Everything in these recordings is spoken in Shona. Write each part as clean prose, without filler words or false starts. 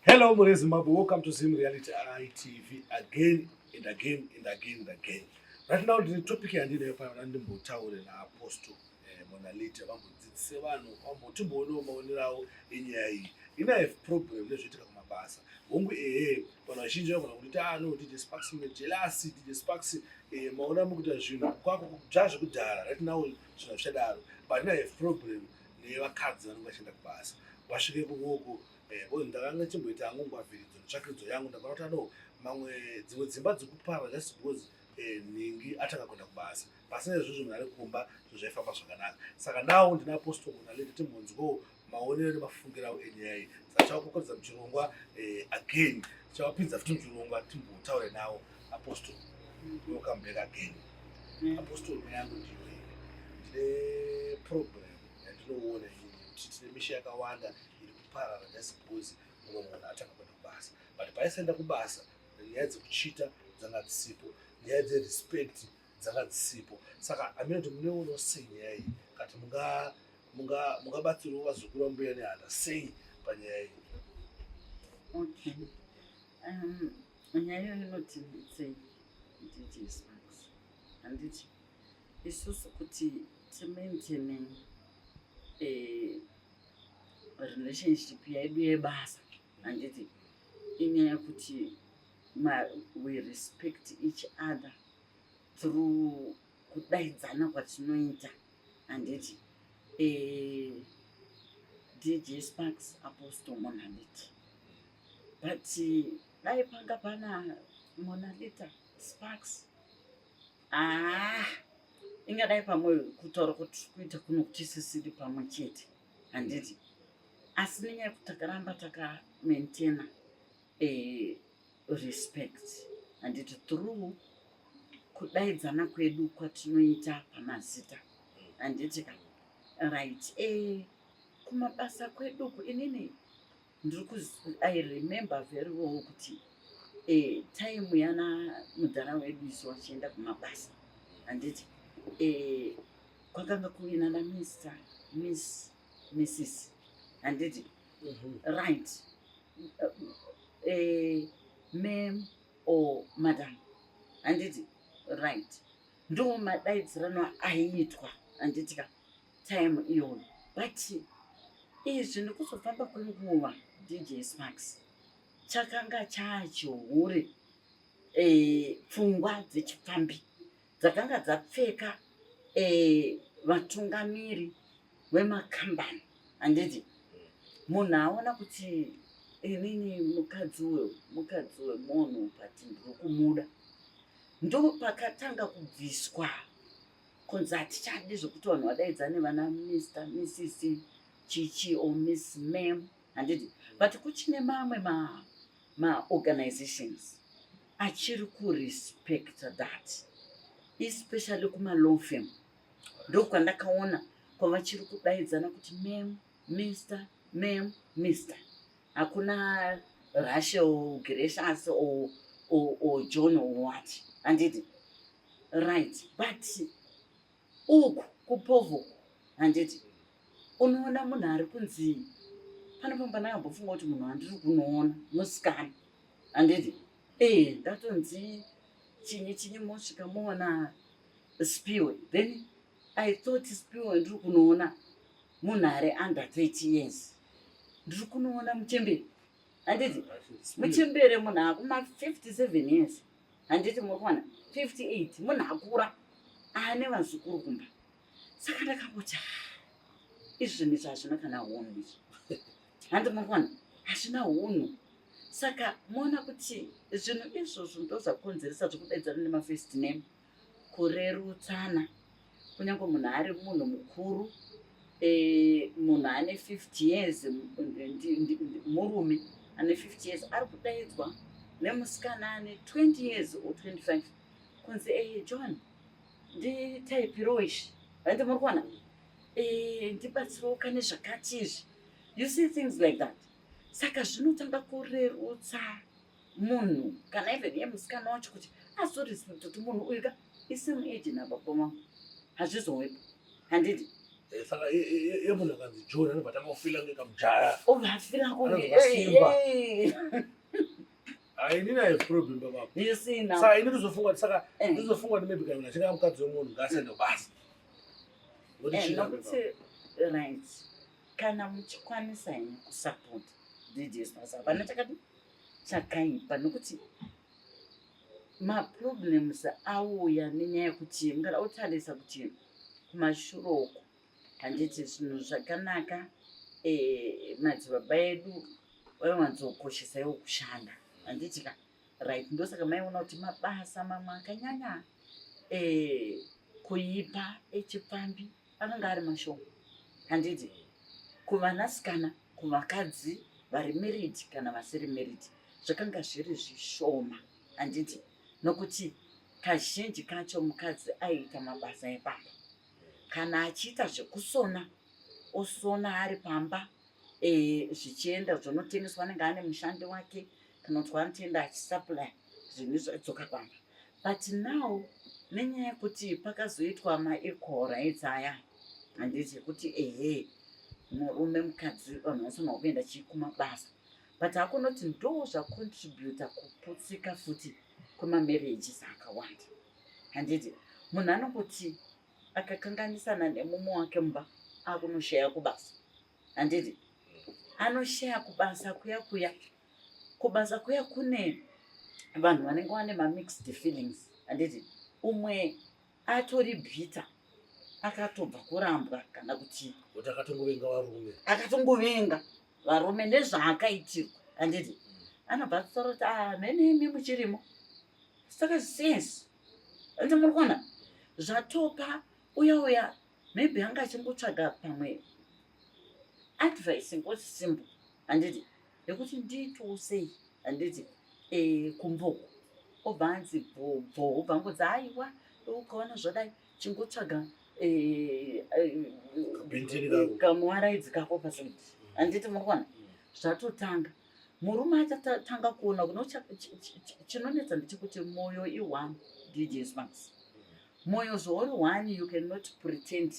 Hello, Zimbabwe. Welcome to Zim Reality ITV again and again and again and again. Right now, the topic here is ndimbotaure naapostle Monalita vambodzidzise vanhu vambotimbooneo maonero avo enyaya iyi. Ina have problem nezvoitika kumabasa. Hongu vanhu vazhinji vanogona kuti no DJ Sparks jealousy, DJ Sparks maona mukuita zvinhu kwako zvazvekudhara. Right now zvinhu zvichadaro. But ina have problem nevakadzi vanenge vachienda kubasa. Wasvike kukoko ndakanga chimboita hangu ngwavhiridzo netsvakidzo yangu ndakaona kuti mamwe dzimwe dzimba dzokupara just because nhingi atanga kuenda kubasa pasina izvozvo munhu ari kumba zvinhu zvaifamba zvakanaka. Saka nawo ndina apostol Monalita timbonzwawo maonero nemafungiro avo enyaya iyi. Saka tavakukorodza muchirongwa again, tichavapinza futi muchirongwa timbotaure nawo. Apostol, welcome back again. Apostol, yangu ndiyo ndine problem yandinoona kuti tine misha yakawanda iri kuparara just because mumwe munhu atanga kuenda kubasa. But paisaenda kubasa nyaya dzekuchita dzanga dzisipo, nyaya dzerespect dzanga dzisipo. Saka amene kuti muneonawo sei nyaya iyi kati mungabatsirawo vazukuru vambuya nehana sei panyaya iyi? Okay. Nyaya inoti sei DJ Sparks. Handiti isusu kuti timaintaine relationship yedu yebasa. Handiti inyaya kuti we respect each other through kudaidzana kwatinoita. Handiti DJ Sparks, Apostle Monalita. But dai panga pana Monalita Sparks ingadai pamwe kutaura kuti kuita kuno kuti sisiri pamwe chete. Handiti asi nenyaya kuti takaramba takamaintaina respect. Handiti through kudaidzana kwedu kwatinoita pamazita. Handiti right kumabasa kweduku inini I remember very well kuti time yana mudhara wedu isu wachienda kumabasa. Handiti kwakanga kuina na Mr. Miss Mrs. Handiti right ma'am or madam. Handiti right ndo madaidzirano aiitwa. Handiti time iyoyo. But izvi nekuzofamba kwenguva DJ Sparks chakanga chachihure pfungwa dzechipfambi dzakanga dzapfeka vatungamiri vemakambani. Handiti munhu aona kuti inini mukadzi wemunhu pati ndiri kumuda, ndo pakatanga kubviswa kunzi hatichadi zvokuti vanhu vadaidzane vana Mr. Mrs. Chichi or Miss Ma'am. Handiti but kuchine mamwe ma-organizations achiri kurespect that, especially kuma-law firm. Ndo kwandakaona kwavachiri kudaidzana kuti ma'am, Mr., ma'am, Mr. Hakuna Rachel, Gracious or John or what. Handiti right but uku kupovo. Handiti unoona munhu ari kunzi panopamba ndakambofunga kuti munhu handiri kunoona musikana. Handiti ndatonzi chinyi mosvika moona Spiwe, then I thought Spiwe ndiri kunoona munhu ari under 30 years. Ndiri kunoona muchembere. Handiti muchembere munhu akuma 57 years. Handiti muri kuona 58 munhu akura ane vazukuru kumba. Saka ndakangoti izvi zvinhu izvi hazvina kana hunhu izvi. Handi mangwana hazvina hunhu. Saka moona kuti zvinhu izvozvo ndo zvakonzeresa zvokudaidzana nema-first name, kurerutsana. Kunyange munhu ari munhu mukuru, munhu ane 50 years, murume ane 50 years ari kudaidzwa nemusikana ane 20 years or 25 kunzi John nditaipiro izvi. Handi muri kuona ndibatsirawo kane zvakati izvi. You see things like that. Saka zvinotanga kurerutsa munhu kana even yemusikana wacho kuti azorespect kuti munhu uyu ka isame age nababa vangu hazvizowepo. Handiti saka yemunhu akanzi John anobva tamafila ngekamujaya Ubafila Simba. Hainini aiproblem baba. Isina. Saka ini ndizofunga ndizofunga maybe kana chinga mukadzi wemunhu ngaasende kubasa. Nokuti right kana muchikwanisa ine kusupport DJs basa pana chakaipa nokuti maproblems auya nenyaya yekuti ngada utarisa kuti kumashuroko handiti zvinhu zvakanaka madzibaba edu vaiwanzokoshesaiwo kushanda handiti ka right ndosaka maiona kuti mabasa mamwe akanyanya kuipa echipfambi akanga ari mashoma handiti kuvanasikana kuvakadzi vari married kana vasiri married zvakanga zviri zvishoma handiti nokuti kazhinji kacho mukadzi aiita mabasa epamba kana achiita zvekusona osona ari pamba zvichienda zvinotengeswa anenge ane mushandi wake kana kuti anotoenda achisupply zvinhu zvodzoka pamba but now nenyaya yekuti pakazoitwa ma-equal rights aya handiti kuti murume mukadzi vanhu vasonawo kuenda chikumabasa but hakunoti ndo zvacontributa kuputsika futi kwemamarriages akawanda handiti munhu anongoti akakanganisana nemume wake mumba akunoshaya kubasa handiti anoshaya kubasa kuya kubasa kuya kune vanhu vanenge vane ma-mixed feelings handiti umwe atori bhita akatobva kurambwa kana kuti akatongovenga varume nezvaakaitirwa handiti anobva kusara kuti mhenemi muchirimo saka zvisensi ende muri kuona zvatopa uya maybe anga achingotsvaga pamwe advice ngoti simple handiti yekuti ndiitwo sei handiti kumboko obva anzi bvo obva ngodzi aiwa ukaona zvadai chingotsvaga kamuwaraidzi kako pasaidi handiti muri kuona zvatotanga murume achatanga kuona kuno chinonetsa ndechekuti mwoyo i1 DJs max mwoyo zvauri 1 you cannot pretend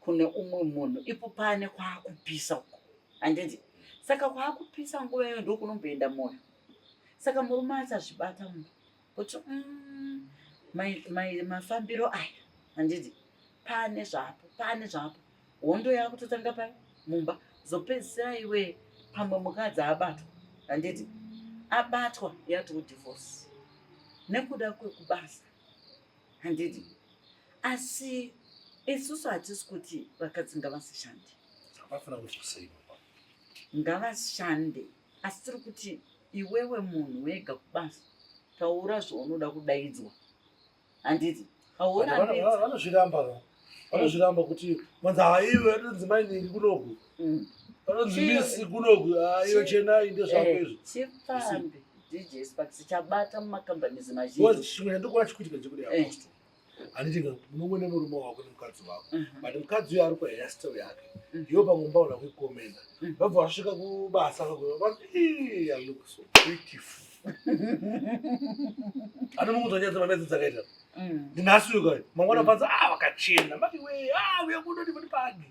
kune umwe munhu ipo pane kwaakupisa uko handiti saka kwaakupisa nguva iyo ndo kunomboenda mwoyo saka murume achazvibata munhu kuti mafambiro aya handiti pane zvapo hondo yakutotanga pai mumba zopedzisira iwe pamwe mukadzi abatwa handiti abatwa yatodivorce nekuda kwekubasa handiti asi isusu hatisi kuti vakadzi ngavasishande ngavashande asi tiri kuti iwewe munhu wega kubasa taura zvaunoda kudaidzwa handiti vanozviramba kuti manzi haiwe anodzimai ningi kunoku anodzimisi kunoku iyo chenai ndezvako izvo chipfambi DJs chabata mumakambanizi mazhinji chimwe chandikuona chikuitika chekuti apostle handitinga munongwe nemurume wako nemukadzi wako but mukadzi uyo ari kuhairstyle yake iwo pamumba una kuikomenda vabva vasvika kubasa I look so beautiful anomungudzwa nyaya dzemamedzi dzakaita ndinasuka mangwana bvanza vakachena maiwe uya kunoti kuti pagi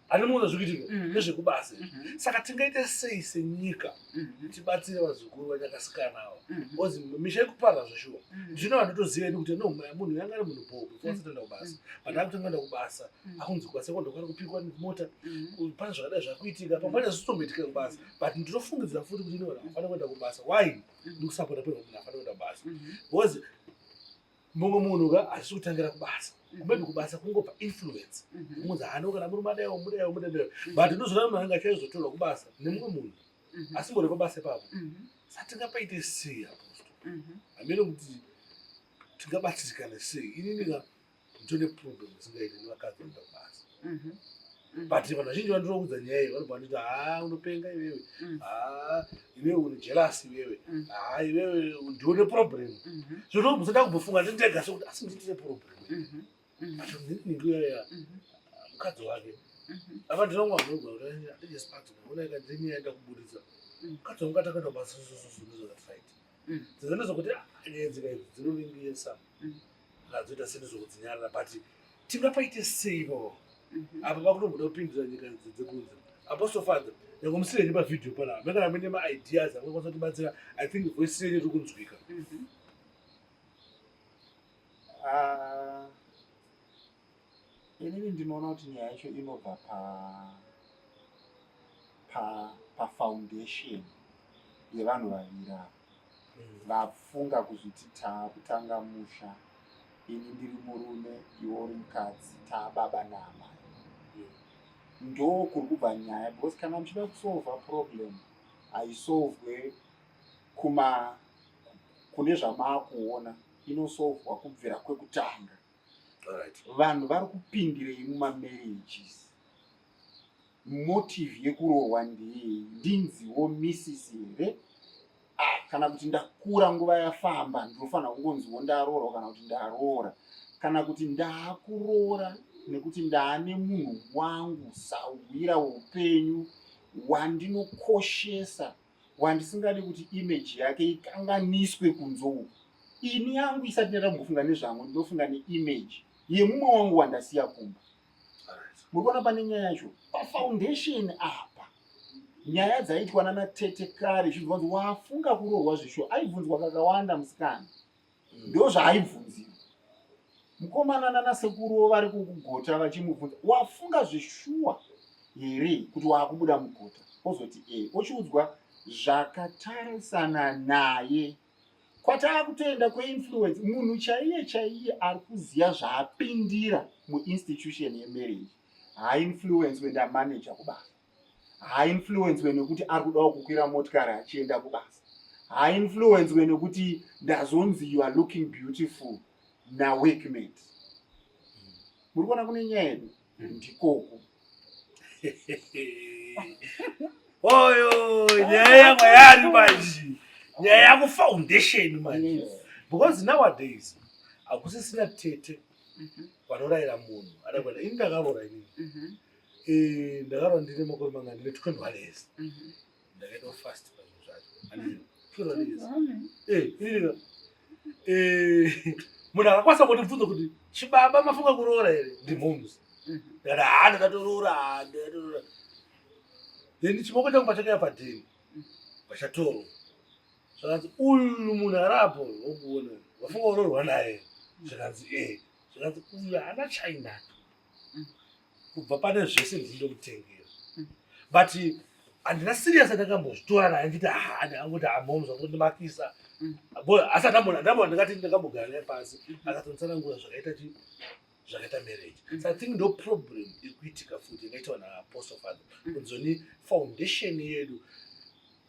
anomungudzwa zvikuitika nezvekubasa saka tingaite sei senyika tibatsire vazukuru vanyakasikana avo ozi misha ikupara zvashuwa zvino vandotoziva kuti munhu yanga ari munhu bobo fosatoenda kubasa but akutongoenda kubasa akunzi kubasa kwandokwana kupikwa nemota pane zvakadai zvakuitika pamwana zvitomboitika kubasa but ndinofungidzira futi kuti ino hafana kuenda kubasa why ndikusapota peno munhu hafana kuenda kubasa because mumwe munhu ka hazvisi kutangira kubasa maybe kubasa kungopa influence munhu hano kana muri madaiwo mudaio but ndozvona munhu anenge achaizotorwa kubasa nemumwe munhu asi mbori pabasa ipapo satingapaite sei apostle hamene kuti tingabatsirikane sei ininika ndine problem isingaite nevakadzi vanoenda kubasa but vanhu vazhinji vandiroudza nyaya iyi vanobva vanditi unopenga iwewe iwewe une jealous iwewe iwewe ndione problem zvino musada kumbofunga ndindega sekuti asi nditine problem but ndiningiyaya mukadzi wake apa ndinomwa zvinogwa ndijespati naona ikadzini yaenda kubudisa mukadzi wangu atakaenda kubasa ndizvakatifaiti dzezvo ndezvokuti anyenzika idzi dzinoringisa ngazoita sendezvokudzinyarira but tingapaite sei ivo apa pakutomboda kupindira nyika dzekunze. Apostle Father, yakomusire nyimba video pana mekana mene ma ideas akwanisa kubatsira. I think voice yenyu iri kunzwika. Inini ndinoona kuti nyaya yacho inobva pa foundation yevanhu vaviri ava vafunga kuzviti taakutanga musha, ini ndiri murume iwo uri mukadzi, taababa naamai. Ndo kuri kubva nyaya, because kana muchida kusolva problem haisolvwe kune zvamaakuona, inosolvwa kubvira kwekutanga. Vanhu vari kupindirei mumamarriages? Motive yekuroorwa ndeyei? Ndinziwo misisi here? Kana kuti ndakura nguva yafamba ndinofanira kungonziwo ndaroora kana kuti ndaroora, kana kuti ndaakuroora nekuti ndaane munhu wangu sawira upenyu wandinokoshesa, wandisingadi kuti image yake ikanganiswe kunzou. Ini yangu isati ndaenda kumbofunga nezvangu, ndinofunga neimage yemumwe wangu wandasiya kumba. Muri kuona pane nyaya yacho pafoundation apa. Nyaya dzaitwa namatete kare zvibvunzo wafunga kuroorwa zvisho, aibvunzwa kakawanda musikana. Ndo zvaaibvunziwa. Mukomana nanasekuru vari kugota vachimubvunza, wafunga zvishuwa here kuti waakubuda mugota? Ozoti ochiudzwa zvakatarisana naye. Kwataakutoenda kweinfluence, munhu chaiye ari kuziya zvaapindira muinstitution yemarriage. Haainfluencwe ndamanager kubasa, haainfluencwe nekuti ari kudawo kukwira motikari achienda kubasa, haainfluencwe nekuti ndazonzi you are looking beautiful naworkmate. Muri kuona kune nyaya yedu ndikoko. Oyo nyaya yamwayari manje, nyaya yakufoundation manje. Because nowadays akusisina tete vanorayira munhu adakwenda. Ini ndakaroora inini, ndakaroora ndine makore mangana, ndine 21 years. Ndakaita fast pazvinhu zvacho, 21 years. Munhu akakwanisa kundibvunza kuti chibaba mafunga kuroora here? Ndimhomzi. Ndakati ndakatoroora. Then chiboko changu pachakaya padhini pachatoro, zvakanzi uyu munhu arapo wokuona wafunga kuroorwa naye. Zvakanzi zvakanzi uyu haana chainacho. Kubva pane zvese ndindomutengera. But handina serious ndakambozvitora naye nditi ndakangoti hamhomzi vakundimakisa. Asi ndakati ndakambogara naye pasi akatonditsanangura zvakaita marriage. So I think ndo problem ikuitika futi inoitwa naApostle Father kunzoni foundation yedu.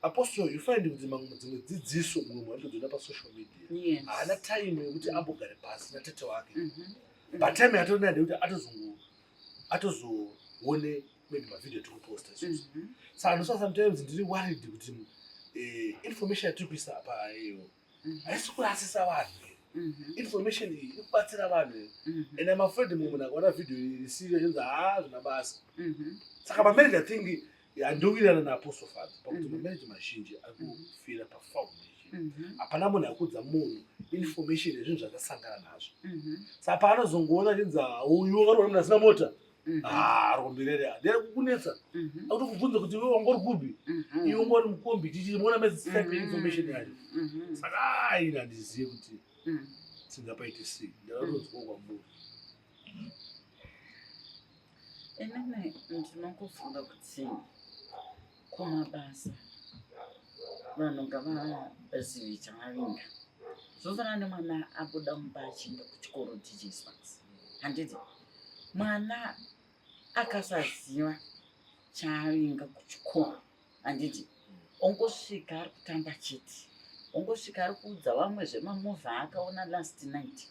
Apostle, you find kuti dzimwe dzidziso mumwe anotodzona pasocial media, haana time yekuti ambogare pasi natete wake. But time yatorina ndekuti atozoone maybe mavideo tikuposta isusu. Saka sometimes ndiri worried kuti information yatiri kuisa apa iyo haisi kurasisa vanhu. Information iyi iri kubatsira vanhu. And I'm afraid munhu akaona video isiri yachinzi zvina basa. Saka mamarriage I think andowirirana naApostle Father pakuti mamarriage mazhinji ari kufira pafoundation. Hapana munhu akudza munhu information yezvinhu zvakasangana nazvo. Saka paanozongoona achinzi uyu wakaroora munhu asina mota, rombirere ndere kukunetsa. Akutokubvunza kuti iwe wanga uri kupi, iwe wanga uri mukombi, tichimuona mezifake information yacho. Saka ina handizive kuti singapaite sei. Ndakatonzwa kwamuri. Inini ndinokufunga kuti kumabasa vanhu ngavazive chavavinga. Zvofanana nemwana abuda mumba achienda kuchikoro dzidziswa. Handiti mwana akasaziva chaavinga kuchikoro, handiti ongosvika ari kutamba chete, ongosvika ari kuudza vamwe zvemamovha akaona last night,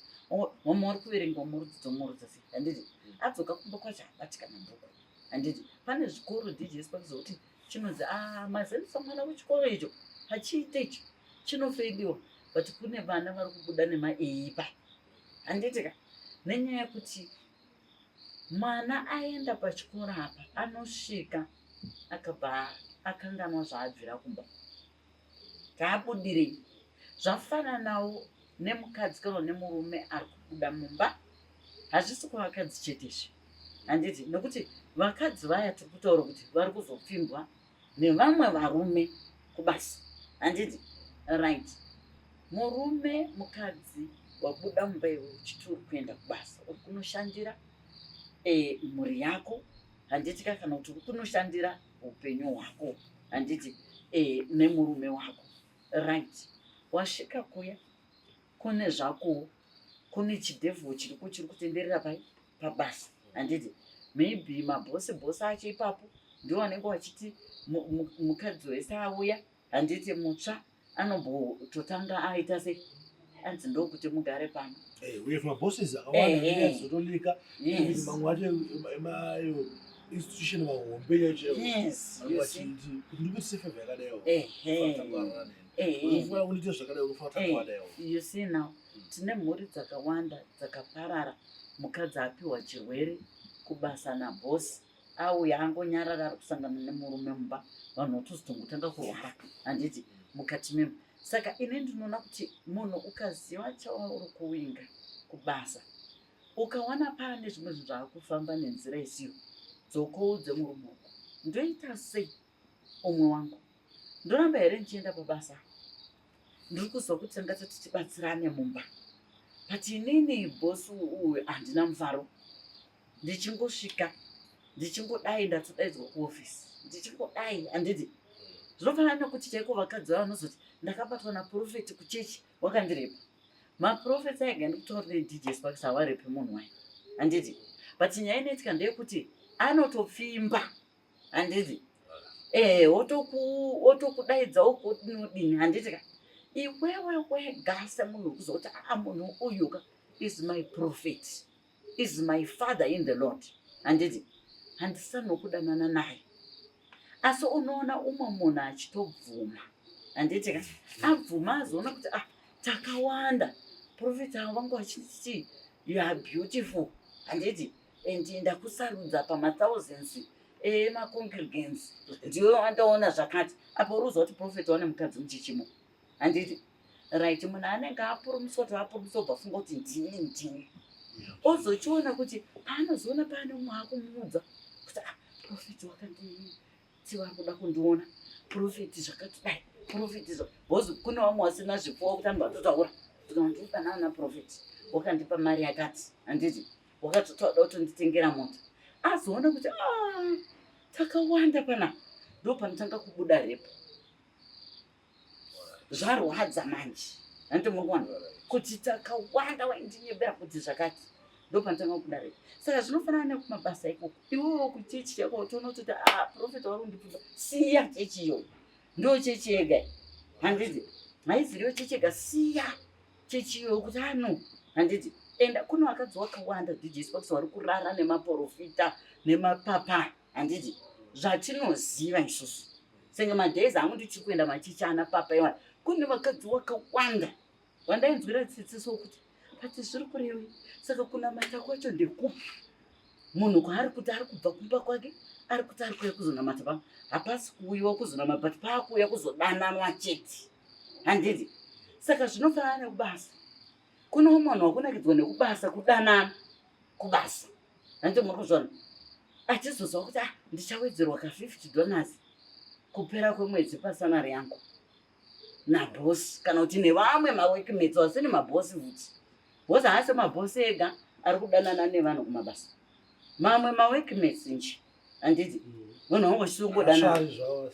vamwe vari kuverenga murudzidzo, handiti adzoka kumba kwacho habatikana bhuku. Handiti pane zvikoro dzidziswa kuzokuti chinonzi mazivisa mwana wechikoro icho hachiite icho chinofeiliwa, but kune vana vari kubuda nemaeipa. Handitika nenyaya yekuti mwana aenda pachikoro apa anosvika akabva akanganwa zvaabvira kumba, zvaabudirei. Zvafananawo nemukadzi kana nemurume ari kubuda mumba, hazvisi kuvakadzi chetezve, handiti nekuti vakadzi vaya tiri kutaura kuti vari kuzopfimbwa nevamwe varume kubasa, handiti right. Murume mukadzi wabuda mumba iwe uchiti uri kuenda kubasa, uri kunoshandira mhuri yako, handiti kana kuti uri kunoshandira upenyu hwako, handiti nemurume wako, right. Wasvika kuya kune zvako, kune chidhevhu chiri kutenderera pabasa, handiti maybe mabhosi acho ipapo ndio vanenge vachiti mukadzi wese auya, handiti mutsva anombototanga aita sei, anzi ndokuti mugare pano. We have mabosses akawanda zotolika mamwe acho institution mahombe yacho vachiti kuti ndikuti sefevha yakadayo unofanira unoite zvakadayo unofanira you see now tine mhuri dzakawanda dzakaparara. Mukadzi apiwa chirwere kubasa nabhosi auya angonyarara ari kusangana nemurume mumba, vanhu votozotongotanga kurwara, handiti mukati memo. Saka ine ndinoona kuti munhu ukaziva chauri kuwinga kubasa, ukawana pane zvimwe zvinhu zvaakufamba nenzira isiyo, dzokoudze murume wako, ndoita sei umwe wangu, ndoramba here ndichienda pabasa, ndiri kuzwa kuti tangata tichibatsirane mumba, but inini bhosi uyu handina mufaro, ndichingosvika ndichingodai ndatodaidzwa kuofisi, ndichingodai, handiti zvinofanana nekuti chaiko vakadzi vavo vanozoti ndakabatwa naprofeti kuchechi wakandirepa. Maprofeti aiga ndikutaura nedj sparks havarepi munhu wayo, handiti but nyaya inoitika ndeyekuti anotopfimba, handiti wotokudaidza ukodinodini, handitika iwewe wega semunhu uri kuzoti munhu uyuka is my prophet, is my father in the Lord, handiti handisanokudanana naye. Asi unoona umwe munhu achitobvuma, handitika abvuma azoona kuti takawanda profeti avo vangu vachiti you are beautiful, handiti and ndakusarudza pama-thousands emacongregants ndiwe wandaona zvakati, apo uri kuzwa kuti profeti wane mukadzi muchichimo, handiti right. Munhu anenge apurumiswa kuti apurumiswa ubva funga kuti ndini ozochiona kuti paanozoona paane umwe akumuudza kuti profeti wakanditi vari kuda kundiona, profeti zvakatidai, profeti bhozi kune vamwe vasina zvipfuwa kuti anhu vatotaura kuti wandipanana naprofeti wakandipa mari yakati, handiti wakatotoda kutonditengera mota, azoona kuti takawanda pana, ndo panotanga kubuda repo. Zvarwadza manje, handiti muri kuona kuti takawanda waindinyebera kuti zvakati, ndo panotanga kubuda repo. Saka zvinofanana nekumabasa ikoko, iwewo kuchechi yako utoona kuti profeti vari kundipfumba, siya chechi iyoyo, ndo chechi yega, handiti haiziriwo chechi yega, siya chechi iyoyo kuti handiti enda kuno vakadzi wakawanda dj sparks vari kurara nemaprofita nemapapa, handiti zvatinoziva isusu senge madhezi angu ndichiri kuenda machechi ana papa iwana, kune vakadzi wakawanda wandainzwira tsitsiso kuti pati zviri kurewi. Saka kuna mata kwacho ndekupi munhu kwaari kuti ari kubva kumba kwake ari kuti ari kuuya kuzonamata pamwe, hapasi kuuyiwa kuzonamata but paakuuya kuzodananwa chete, handiti. Saka zvinofanana nekubasa, kuno munhu wakunakidzwa nekubasa, kudanana kubasa, handiti muri kuzvona achizozwa kuti ndichawedzerwa ka$50 kupera kwemwedzi pasanari yangu nabhosi, kana kuti nevamwe mawekimeti vasini mabhosi futi. Bhosi haasi mabhosi ega ari kudanana nevanhu kumabasa, mamwe mawekimeti nje, handiti vanhu vangu vachingodanana,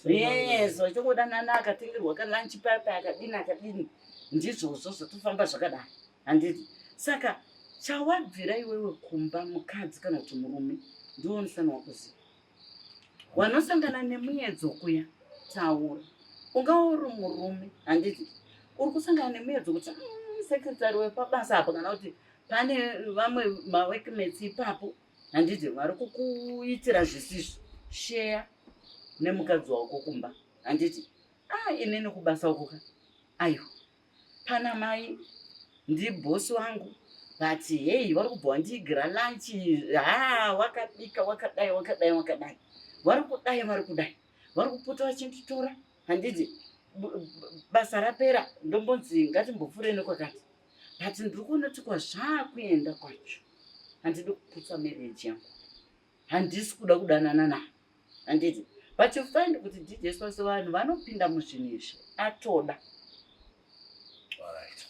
yes vachingodanana, akatengerwa kalunch papa akadini ndizvozvo zvotofamba zvakadaro, handiti. Saka chawabvira iwewe kumba mukadzi kana kuti murume ndiwo unofanirwa kuziva. Wanosangana nemuedzo kuya taura, ungava uri murume, handiti uri kusangana nemuedzo kuti sekretari wepabasa apa kana kuti pane vamwe mawekimeti ipapo, handiti vari kukuitira zvisizvo, sheya nemukadzi wako kumba, handiti inini kubasa ukuka aiwa pana mai ndibhosi wangu but hey vari kubva wandiigira lanchi, wakabika wakadai vari kudai vari kupota vachinditora, handiti basa rapera ndombonzi ngatimbopfuure nekwakati, but ndiri kuona kuti kwazvaakuenda kwacho handidi kuputsa marriage yangu, handisi kuda kudanana naye handiti. But you find kuti DJ Spice vanhu vanopinda muzvinhu izvi atoda.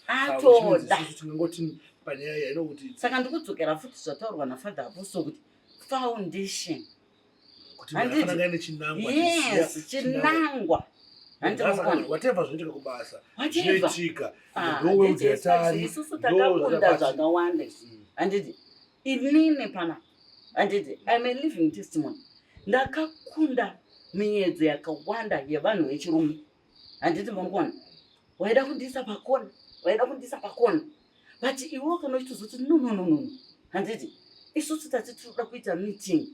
Atoda. Saka ndikudzokera futi zvataurwa naFather Apostle kuti foundation. Yes, chinangwa. Whatever zvinoitika kubasa. Zvinoitika. Isusu takakunda zvakawanda. Handiti. Inini pana. Handiti. I'm a living testimony. Ndakakunda miedzo yakawanda yevanhu vechirume. Handiti munogona. Waida kundisa pakona. Waida kundisa pakona. But iwo kana uchitozoti no. Handiti. Isusu tati tinoda kuita meeting.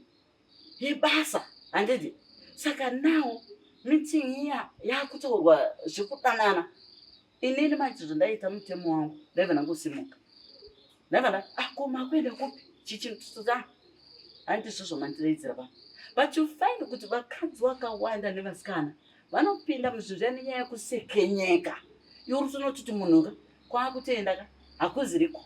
Yebasa. Handiti. Saka now meeting iya yakutorwa zvekudanana. Inini manje ndaita mutemo wangu. Ndaiva nangusimuka. Ndaiva koma kwenda kupi chichintuza. Handiti zvozvo mandireidzera pa. But you find kuti vakadzi vakawanda nevasikana vanopinda muzvinhu nenyaya yekusekenyeka. Iwe unotuti munhu kwakutoenda hakuziriko.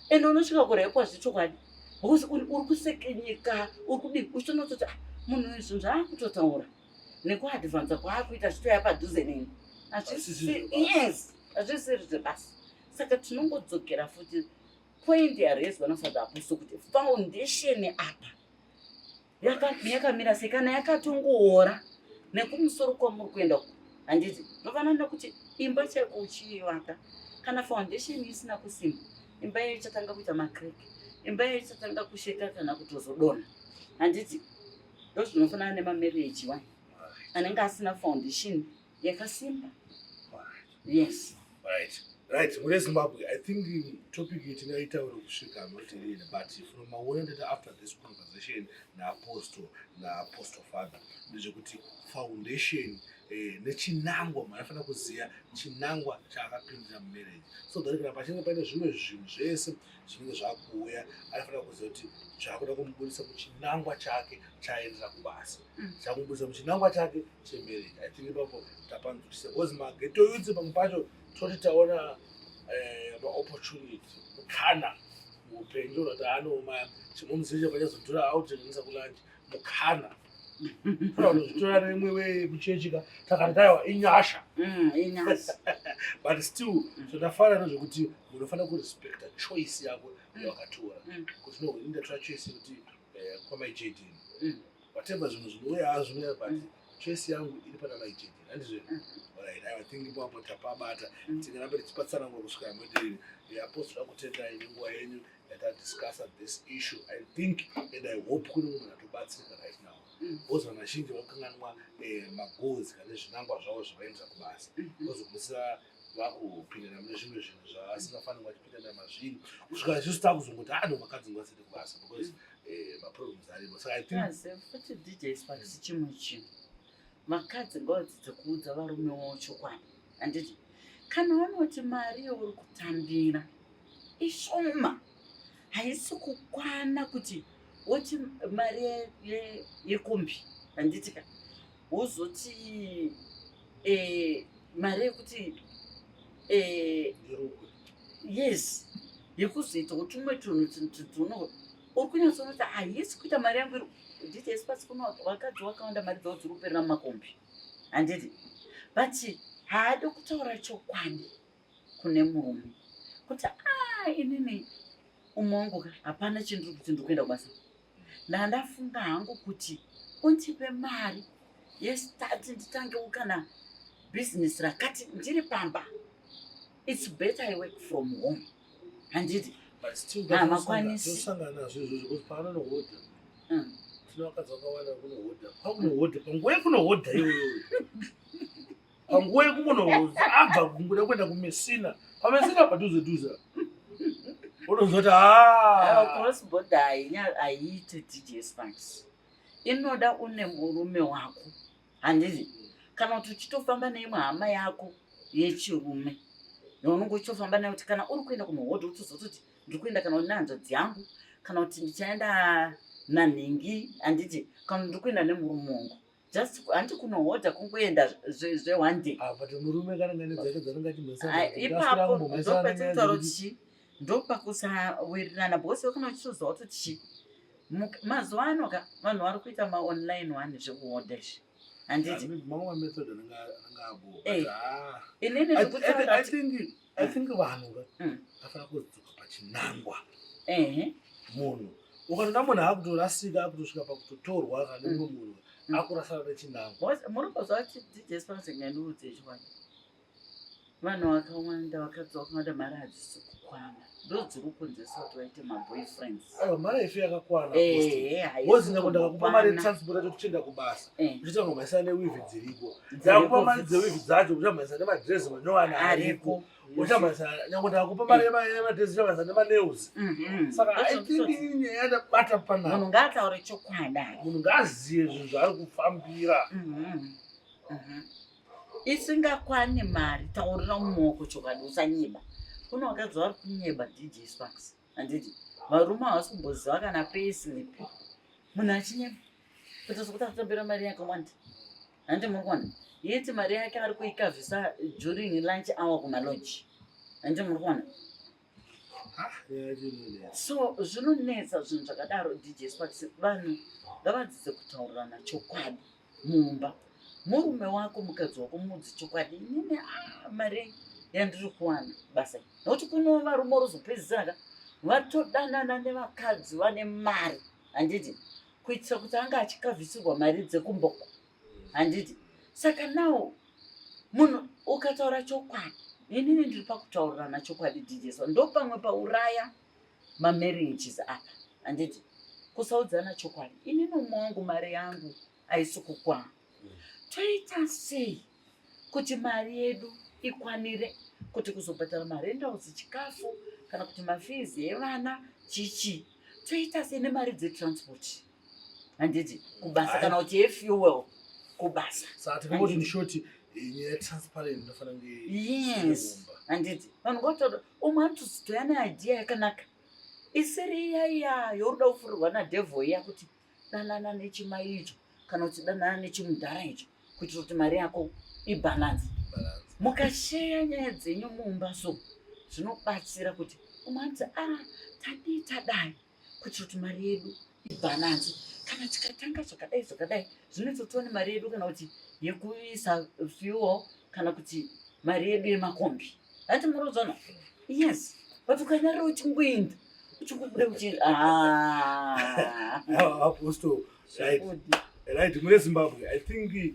Ende unosvika kurepwa zvechokwadi. Because uri kusekenyeka, uri kudii uchinototi munhu izvi zvaakutotaura. Nekuadvanza kwaakuita zvitoya padhuze neni. Yes, hazvisiri zvebasa. Saka tinongodzokera futi point yarezwa naFather Apostle kuti foundation apa yakamira sekana yakatongoora nekumusoro kwamuri kuenda ku. Handiti ndofanana kuti imba chako uchivaka kana foundation isina kusimba imba yayo ichatanga kuita makreki, imba yayo ichatanga kusheka kana kutozodona. Handiti ndozvinofanana nemamarriage wani anenge asina foundation yakasimba. Yes. Right. Mune Zimbabwe, I think the topic itinoitaura kusvika notirina, but from Vanoenda after this conversation naApostle Father ndezvekuti foundation nechinangwa manofanira kuziya chinangwa chaakapindira mumarriage. So that kana pachinge paine zvimwe zvinhu zvese zvinenge zvakuuya anofanira kuziya kuti zvakuda kumubudisa muchinangwa chake chaendera kubasa. Chakumubudisa muchinangwa chake chemarriage. I think ipapo tapanzwisisa. Because mageto youth pamwe pacho toti taona opportunity mukana muupenyu kuti anoma chimomuzisha pachazodhura autengenisa kulanje mukana unozvitora nemwe wemuchechika takati taiwa inyasha. But still zvakafanana nezvekuti munofanira kurespecta choice yako yawakatora kuti no indatora choice yekuti kwamaijedini whatever zvinhu zvinouya zvinoya but choice yangu iri pana maijedini. Handizvo. Alright, I think ipapo tapabata tingaramba tichipatsana kusvika mwediri Apostle akutendai nenguva yenyu yatadiscussa this issue. I think and I hope kune munhu atobatsirika right now. Because vazhinji vakanganwa magoals kana zvinangwa zvavo zvavaendera kubasa. Vozogumisira vakupindana mune zvimwe zvinhu zvavasingafaniri vachipindana mazvinhu kusvika isusu takuzongoti vakadzi ngavasinde kubasa because maproblems arimo. So I think futi DJ Spice chimwe chinhu vakadzi ngavadzidze kuudza varume wavo chokwadi. Handiti kana vanoti mari yauri kutambira ishoma haisi kukwana kuti woti mari yekombi. Handiti ka wozoti mari yekuti yes yekuzoitawo tumwe tunhu tuno uri kunyatsonoti haisi kuita mari yangu DJ Spice kuno vakadzi vakawanda mari dzavo dziri kuperera mumakombi. Handiti but haadi kutaura chokwadi kune murume kuti inini umongo hapana chindiri kuti ndikuenda kubasa. Ndandafunga hangu kuti undipe mari yestati nditangewo kana business rakati ndiri pamba. It's better I work from home. Handiti but still makwanisi tosangana nazvo izvozvo kuti paanohodha vakadzi vakawanda kunohodha pakunohodha panguva kunohodha iyoyo panguva yekunohodha abva kunguda kuenda kumesina pamesina padhuze unozoti cross border haiiti DJ Spice. Inoda une murume wako. Handiti kana kuti uchitofamba neimwe hama yako yechirume unonge uchitofamba nayo kuti kana uri kuenda kunohodha uchizototi ndiri kuenda kana nanzvadzi yangu kana kuti ndichaenda nanhingi. Handiti kana ndiri kuenda nemurume wangu just handi kunohodha kungoenda zve1 day. but murume kana ngane dzake ipapo ndopatinotaura kuti ndopakusawirirana because kana uchitoziva kuti mazuva ano vanhu vari kuita maonline one zvekuhodheshi handiti mamwe method anangabo inini I think vanhu vafana kudzoka pachinangwa munhu ukanona munhu akutorasika akutosvika pakutotorwa kana mumwe munhu akurasana nechinangwa muri kuzva kuti DJ Spanks ngandiudze chikwadi vanhu vakawanda vakadzi vakawanda mari hadzisi kukwana ndodziri kunzesa kuti vaite maboyfriends mari haifi yakakwana wozinga kuti ndakakupa mari yetransport yacho tichienda kubasa uchitanga kumhaisana newivi dziripo ndakupa mari dzewivi dzacho uchamhaisana nemadresi manyowana ariko uchamhaisana nyange ndakakupa mari yemadresi uchamhaisana nemanews saka I think inyaya yadabata panapa munhu ngaataure chokwadi munhu ngaaziye zvinhu zvaari kufambira isingakwani mari taurira mumaoko chokwadi usanyiba kuno vakadzi vari kunyeba DJ Spanks handiti varume havasi kumboziva kana payslip munhu achinyeba kuti sokuti akutambira mari yakawanda handi muri kuona yeti mari yake ari kuikavhisa during lunch hour kumaloji handi muri kuona so zvinonetsa zvinhu zvakadaro DJ Spanks vanhu ngavadzidze kutaurirana chokwadi mumba murume wako mukadzi wako mudzi chokwadi inini mari yandiri kuwana basa nokuti kuno varume rozopedzisaka vatodanana nevakadzi vane mari handiti kuitira kuti anga achikavhisirwa mari dzekumboko handiti saka nawo munhu ukataura chokwadi inini ndiri pakutaurirana chokwadi DJ Spanks ndo pamwe pauraya mamarriages apa handiti kusaudzana chokwadi inini umwe wangu mari yangu haisi kukwana toita sei kuti mari yedu ikwanire kuti kuzobhadhara marenda dzechikafu kana kuti mafizi evana chichi toita sei nemari dzetransport handiti kubasa kana kuti yefuel kubasa saka tikangoti nishoti nyaya yetransparent inofanira yes handiti vanhu ngotora umwe anotozitoya neidea yakanaka isiri iyaiya yoruda kufurirwa nadhevho iya kuti danana nechimai icho kana kuti danana nechimudhara icho kuitira kuti mari yako ibhalansi mukasheya nyaya dzenyu mumba so zvinobatsira kuti umwe anzi tadii tadai kuitira kuti mari yedu ibhalansi kana tikatanga zvakadai zvinototione mari yedu kana kuti yekuisa fuel kana kuti mari yedu yemakombi hati murodzana yes but ukanyarira uchingoenda uchingobuda uchi apostle right mune Zimbabwe I think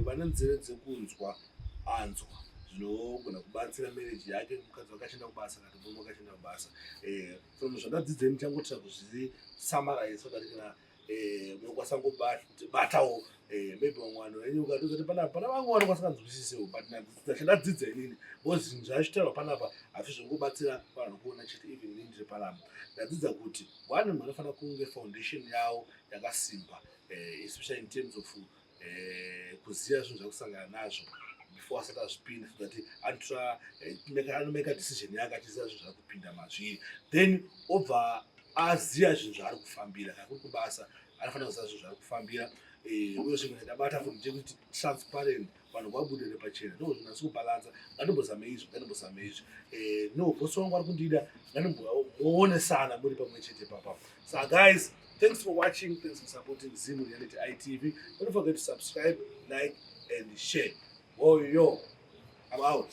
vane nzeve dzekunzwa anzwa zvinogona kubatsira marriage yake mukadzi wakachienda kubasa kana murume wakachienda kubasa from zvandadzidze ndichangotira kuzvisummarize so that kana munokwanisa ngobatawo maybe vamwe vanhu ukatoti pana vamwe vanokwasinganzwisisewo but ndachindadzidza inini because zvinhu zvachitaurwa panapa hazvi zvongobatsira vanhu kuona chete even inini ndiri panapa ndadzidza kuti one munhu anofanira kunge foundation yawo yakasimba especially in terms of kuziva zvinhu zvakusangana nazvo before asati azvipinda so that anomake a decision yake achiziva zvinhu zvari kupinda mazviri then obva aziva zvinhu zvaari kufambira kana kuri kubasa anofanira kuziva zvinhu zvaari kufambira uye zvinhu ndabata futi chekuti transparent vanhu vabudire pachena ndo zvinhu asi kubalansa ngatimbozame izvi no bosi wangu ari kundida ngatimboonesana muri pamwe chete papapo. So guys, thanks for watching, thanks for supporting Zim Reality ITV. Don't forget to subscribe, like and share. Oh yo, I'm out.